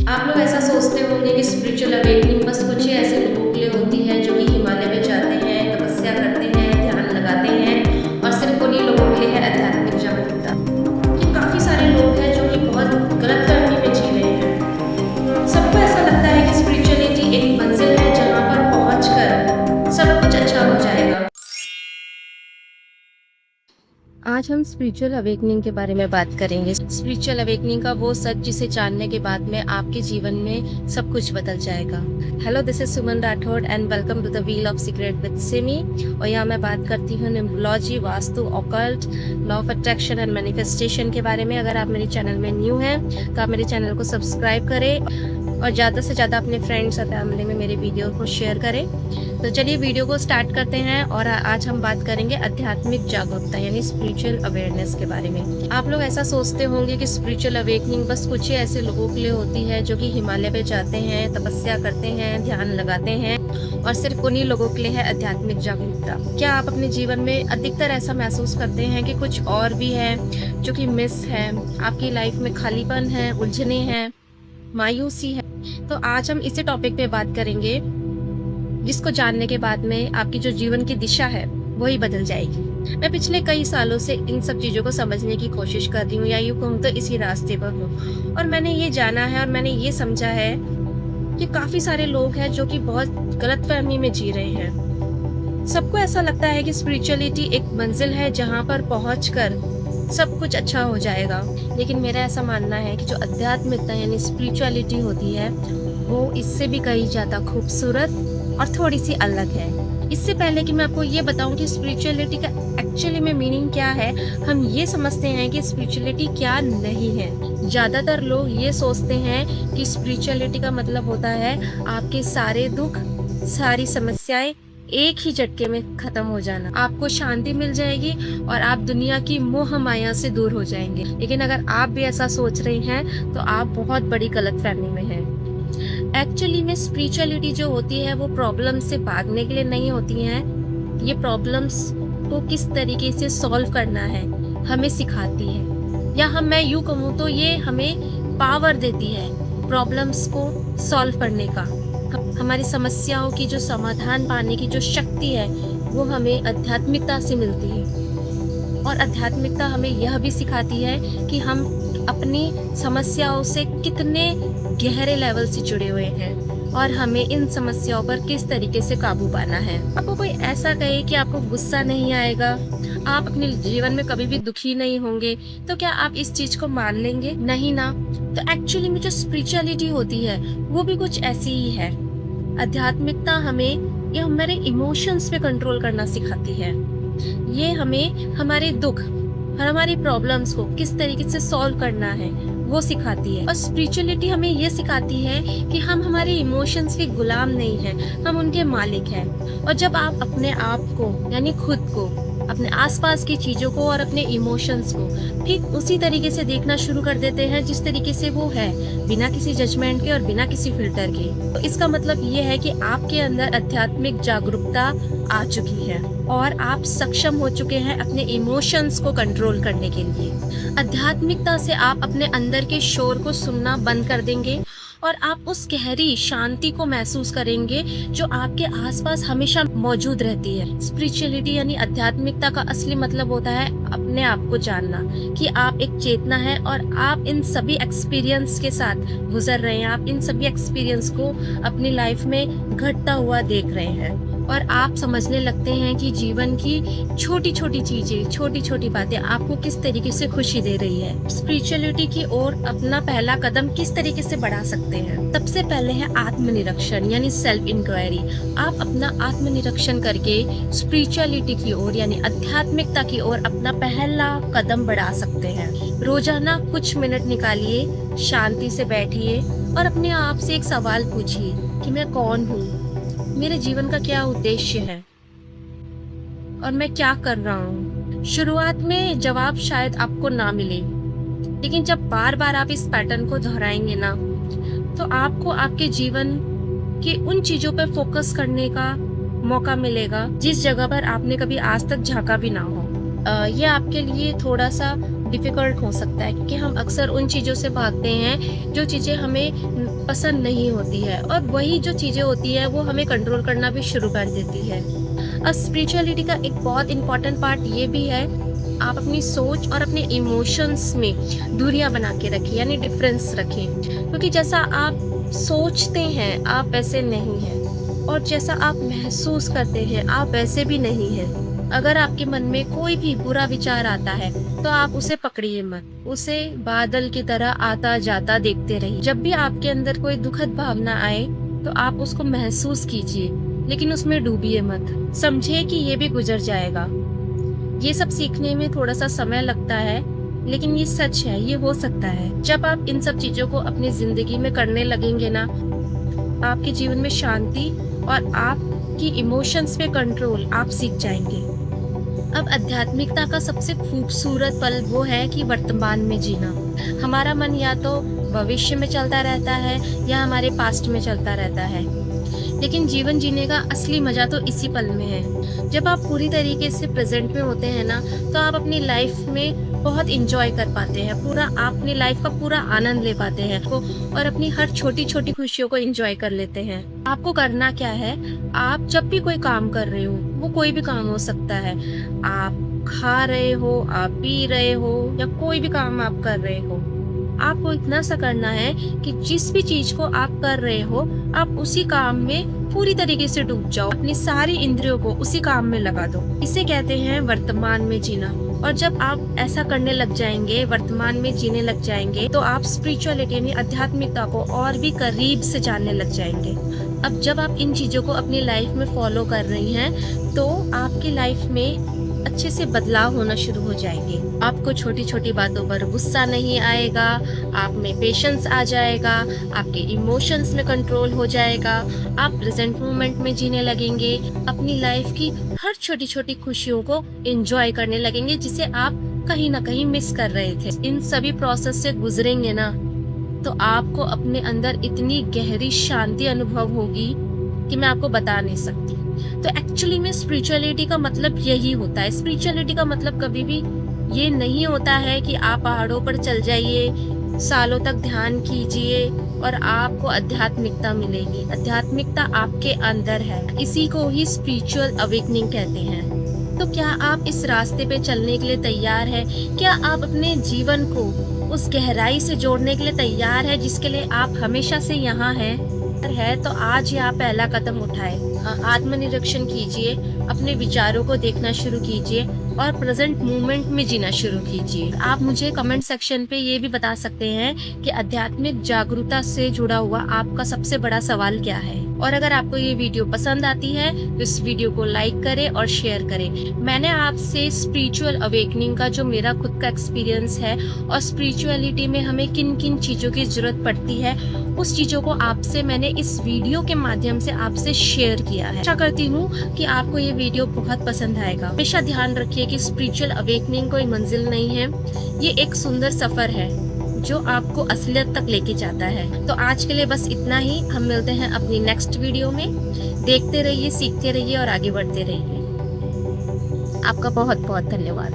आप लोग ऐसा सोचते होंगे कि स्पिरिचुअल अवेकनिंग बस कुछ ही ऐसे लोगों के लिए होती है जो कि हिमालय में जाते हैं, तपस्या करते हैं, ध्यान लगाते हैं और सिर्फ उन्हीं लोगों के लिए है आध्यात्मिक जागरूकता। ये काफ़ी सारे लोग हैं जो कि बहुत गलतफहमी में जी रहे हैं। सबको ऐसा लगता है कि स्पिरिचुअलिटी एक मंजिल है जहाँ पर पहुँचकर सब कुछ अच्छा हो जाएगा। आज हम स्पिरिचुअल अवेकनिंग के बारे में बात करेंगे। स्पिरिचुअल अवेकनिंग का वो सच जिसे जानने के बाद में आपके जीवन में सब कुछ बदल जाएगा। Hello, this is Suman Rathore and welcome to the wheel of secret with Simi. और यहाँ मैं बात करती हूँ numerology, vastu, occult, law of attraction and manifestation के बारे में। अगर आप मेरे चैनल में न्यू हैं तो आप मेरे चैनल को सब्सक्राइब करें और ज़्यादा से ज़्यादा अपने फ्रेंड्स और फैमिली में मेरे वीडियो को शेयर करें। तो चलिए वीडियो को स्टार्ट करते हैं। और आज हम बात करेंगे आध्यात्मिक जागरूकता यानी स्पिरिचुअल अवेयरनेस के बारे में। आप लोग ऐसा सोचते होंगे कि स्पिरिचुअल अवेकनिंग बस कुछ ही ऐसे लोगों के लिए होती है जो कि हिमालय पे जाते हैं, तपस्या करते हैं, ध्यान लगाते हैं और सिर्फ उन्हीं लोगों के लिए है आध्यात्मिक जागरूकता। क्या आप अपने जीवन में अधिकतर ऐसा महसूस करते हैं कि कुछ और भी है जो कि मिस है, आपकी लाइफ में खालीपन है, उलझने हैं, मायूसी है? तो आज हम इसी टॉपिक पे बात करेंगे जिसको जानने के बाद में आपकी जो जीवन की दिशा है वही बदल जाएगी। मैं पिछले कई सालों से इन सब चीज़ों को समझने की कोशिश कर रही हूँ, या यूँ कहूँ तो इसी रास्ते पर हूँ। और मैंने ये जाना है और मैंने ये समझा है कि काफ़ी सारे लोग हैं जो कि बहुत गलतफहमी में जी रहे हैं। सबको ऐसा लगता है कि स्पिरिचुअलिटी एक मंजिल है जहाँ पर पहुँचकर सब कुछ अच्छा हो जाएगा। लेकिन मेरा ऐसा मानना है कि जो आध्यात्मिकता यानी स्पिरिचुअलिटी होती है वो इससे भी कहीं ज़्यादा खूबसूरत और थोड़ी सी अलग है। इससे पहले कि मैं आपको ये बताऊं कि स्पिरिचुअलिटी का एक्चुअली में मीनिंग क्या है, हम ये समझते हैं कि स्पिरिचुअलिटी क्या नहीं है। ज़्यादातर लोग ये सोचते हैं कि स्पिरिचुअलिटी का मतलब होता है आपके सारे दुख, सारी समस्याएं एक ही झटके में खत्म हो जाना, आपको शांति मिल जाएगी और आप दुनिया की मोह माया से दूर हो जाएंगे। लेकिन अगर आप भी ऐसा सोच रहे हैं तो आप बहुत बड़ी गलतफहमी में हैं। एक्चुअली में स्पिरिचुअलिटी जो होती है वो प्रॉब्लम से भागने के लिए नहीं होती है। ये प्रॉब्लम्स को किस तरीके से सॉल्व करना है हमें सिखाती है, या मैं यूँ कहूँ तो ये हमें पावर देती है प्रॉब्लम्स को सॉल्व करने का। हमारी समस्याओं की जो समाधान पाने की जो शक्ति है वो हमें आध्यात्मिकता से मिलती है। और आध्यात्मिकता हमें यह भी सिखाती है कि हम अपनी समस्याओं से कितने गहरे लेवल से जुड़े हुए हैं और हमें इन समस्याओं पर किस तरीके से काबू पाना है। आपको कोई ऐसा कहे कि आपको गुस्सा नहीं आएगा, आप अपने जीवन में कभी भी दुखी नहीं होंगे, तो क्या आप इस चीज को मान लेंगे? नहीं ना। तो एक्चुअली में जो स्पिरिचुअलिटी होती है वो भी कुछ ऐसी ही है। आध्यात्मिकता हमें ये हमारे इमोशंस पे कंट्रोल करना सिखाती है। ये हमें हमारे दुख और हमारी प्रॉब्लम्स को किस तरीके से सॉल्व करना है वो सिखाती है। और स्पिरिचुअलिटी हमें ये सिखाती है कि हम हमारे इमोशंस के गुलाम नहीं हैं, हम उनके मालिक हैं। और जब आप अपने आप को यानी खुद को, अपने आसपास की चीज़ों को और अपने इमोशंस को ठीक उसी तरीके से देखना शुरू कर देते हैं जिस तरीके से वो है, बिना किसी जजमेंट के और बिना किसी फिल्टर के, तो इसका मतलब ये है कि आपके अंदर आध्यात्मिक जागरूकता आ चुकी है और आप सक्षम हो चुके हैं अपने इमोशंस को कंट्रोल करने के लिए। आध्यात्मिकता से आप अपने अंदर के शोर को सुनना बंद कर देंगे और आप उस गहरी शांति को महसूस करेंगे जो आपके आसपास हमेशा मौजूद रहती है। स्पिरिचुअलिटी यानी आध्यात्मिकता का असली मतलब होता है अपने आप को जानना कि आप एक चेतना है और आप इन सभी एक्सपीरियंस के साथ गुजर रहे हैं, आप इन सभी एक्सपीरियंस को अपनी लाइफ में घटता हुआ देख रहे हैं और आप समझने लगते हैं कि जीवन की छोटी छोटी चीजें, छोटी छोटी बातें आपको किस तरीके से खुशी दे रही है। स्पिरिचुअलिटी की ओर अपना पहला कदम किस तरीके से बढ़ा सकते हैं? सबसे पहले है आत्मनिरीक्षण यानी सेल्फ इंक्वायरी। आप अपना आत्मनिरीक्षण करके स्पिरिचुअलिटी की ओर यानी आध्यात्मिकता की ओर अपना पहला कदम बढ़ा सकते हैं। रोजाना कुछ मिनट निकालिए, शांति से बैठिए और अपने आप से एक सवाल पूछिए कि मैं कौन हूँ, मेरे जीवन का क्या उद्देश्य है और मैं क्या कर रहा हूँ। शुरुआत में जवाब शायद आपको ना मिले, लेकिन जब बार बार आप इस पैटर्न को दोहराएंगे ना तो आपको आपके जीवन के उन चीजों पर फोकस करने का मौका मिलेगा जिस जगह पर आपने कभी आज तक झांका भी ना हो। ये आपके लिए थोड़ा सा डिफ़िकल्ट हो सकता है क्योंकि हम अक्सर उन चीज़ों से भागते हैं जो चीज़ें हमें पसंद नहीं होती है, और वही जो चीज़ें होती है वो हमें कंट्रोल करना भी शुरू कर देती है। और स्पिरिचुअलिटी का एक बहुत इम्पॉर्टेंट पार्ट ये भी है, आप अपनी सोच और अपने इमोशंस में दूरियां बना के रखें, यानी डिफरेंस रखें, क्योंकि जैसा आप सोचते हैं आप वैसे नहीं हैं, और जैसा आप महसूस करते हैं आप वैसे भी नहीं हैं। अगर आपके मन में कोई भी बुरा विचार आता है तो आप उसे पकड़िए मत, उसे बादल की तरह आता जाता देखते रहिए। जब भी आपके अंदर कोई दुखद भावना आए तो आप उसको महसूस कीजिए, लेकिन उसमें डूबिए मत। समझिए कि ये भी गुजर जाएगा। ये सब सीखने में थोड़ा सा समय लगता है, लेकिन ये सच है, ये हो सकता है। जब आप इन सब चीजों को अपनी जिंदगी में करने लगेंगे ना, आपके जीवन में शांति और आपकी इमोशंस पे कंट्रोल आप सीख जाएंगे। अब आध्यात्मिकता का सबसे खूबसूरत पल वो है कि वर्तमान में जीना। हमारा मन या तो भविष्य में चलता रहता है या हमारे पास्ट में चलता रहता है, लेकिन जीवन जीने का असली मजा तो इसी पल में है। जब आप पूरी तरीके से प्रेजेंट में होते हैं ना, तो आप अपनी लाइफ में बहुत इंजॉय कर पाते हैं, आप अपनी लाइफ का पूरा आनंद ले पाते हैं और अपनी हर छोटी छोटी खुशियों को इंजॉय कर लेते हैं। आपको करना क्या है, आप जब भी कोई काम कर रहे हो, वो कोई भी काम हो सकता है, आप खा रहे हो, आप पी रहे हो, या कोई भी काम आप कर रहे हो, आपको इतना सा करना है कि जिस भी चीज को आप कर रहे हो आप उसी काम में पूरी तरीके से डूब जाओ, अपनी सारी इंद्रियों को उसी काम में लगा दो। इसे कहते हैं वर्तमान में जीना। और जब आप ऐसा करने लग जाएंगे, वर्तमान में जीने लग जाएंगे, तो आप स्पिरिचुअलिटी यानी आध्यात्मिकता को और भी करीब से जानने लग जाएंगे। अब जब आप इन चीजों को अपनी लाइफ में फॉलो कर रही हैं, तो आपकी लाइफ में अच्छे से बदलाव होना शुरू हो जाएंगे। आपको छोटी छोटी बातों पर गुस्सा नहीं आएगा, आप में पेशेंस आ जाएगा, आपके इमोशंस में कंट्रोल हो जाएगा, आप प्रेजेंट मोमेंट में जीने लगेंगे, अपनी लाइफ की हर छोटी छोटी खुशियों को एंजॉय करने लगेंगे, जिसे आप कहीं ना कहीं मिस कर रहे थे। इन सभी प्रोसेस से गुजरेंगे ना, तो आपको अपने अंदर इतनी गहरी शांति अनुभव होगी कि मैं आपको बता नहीं सकती। तो एक्चुअली में स्पिरिचुअलिटी का मतलब यही होता है। स्पिरिचुअलिटी का मतलब कभी भी ये नहीं होता है कि आप पहाड़ों पर चल जाइए, सालों तक ध्यान कीजिए और आपको आध्यात्मिकता मिलेगी। आध्यात्मिकता आपके अंदर है, इसी को ही स्पिरिचुअल अवेकनिंग कहते हैं। तो क्या आप इस रास्ते पे चलने के लिए तैयार है? क्या आप अपने जीवन को उस गहराई से जोड़ने के लिए तैयार है जिसके लिए आप हमेशा से यहाँ हैं? है तो आज ही आप पहला कदम उठाए, आत्मनिरीक्षण कीजिए, अपने विचारों को देखना शुरू कीजिए और प्रेजेंट मोमेंट में जीना शुरू कीजिए। आप मुझे कमेंट सेक्शन पे ये भी बता सकते हैं कि आध्यात्मिक जागरूकता से जुड़ा हुआ आपका सबसे बड़ा सवाल क्या है। और अगर आपको ये वीडियो पसंद आती है तो इस वीडियो को लाइक करें और शेयर करें। मैंने आपसे स्पिरिचुअल अवेकनिंग का जो मेरा खुद का एक्सपीरियंस है और स्पिरिचुअलिटी में हमें किन किन चीज़ों की ज़रूरत पड़ती है, उस चीज़ों को आपसे मैंने इस वीडियो के माध्यम से आपसे शेयर किया है। आशा करती हूँ कि आपको ये वीडियो बहुत पसंद आएगा। हमेशा ध्यान रखिए कि स्पिरिचुअल अवेकनिंग कोई मंजिल नहीं है, ये एक सुंदर सफ़र है जो आपको असलियत तक लेके जाता है। तो आज के लिए बस इतना ही। हम मिलते हैं अपनी नेक्स्ट वीडियो में। देखते रहिए, सीखते रहिए और आगे बढ़ते रहिए। आपका बहुत बहुत धन्यवाद।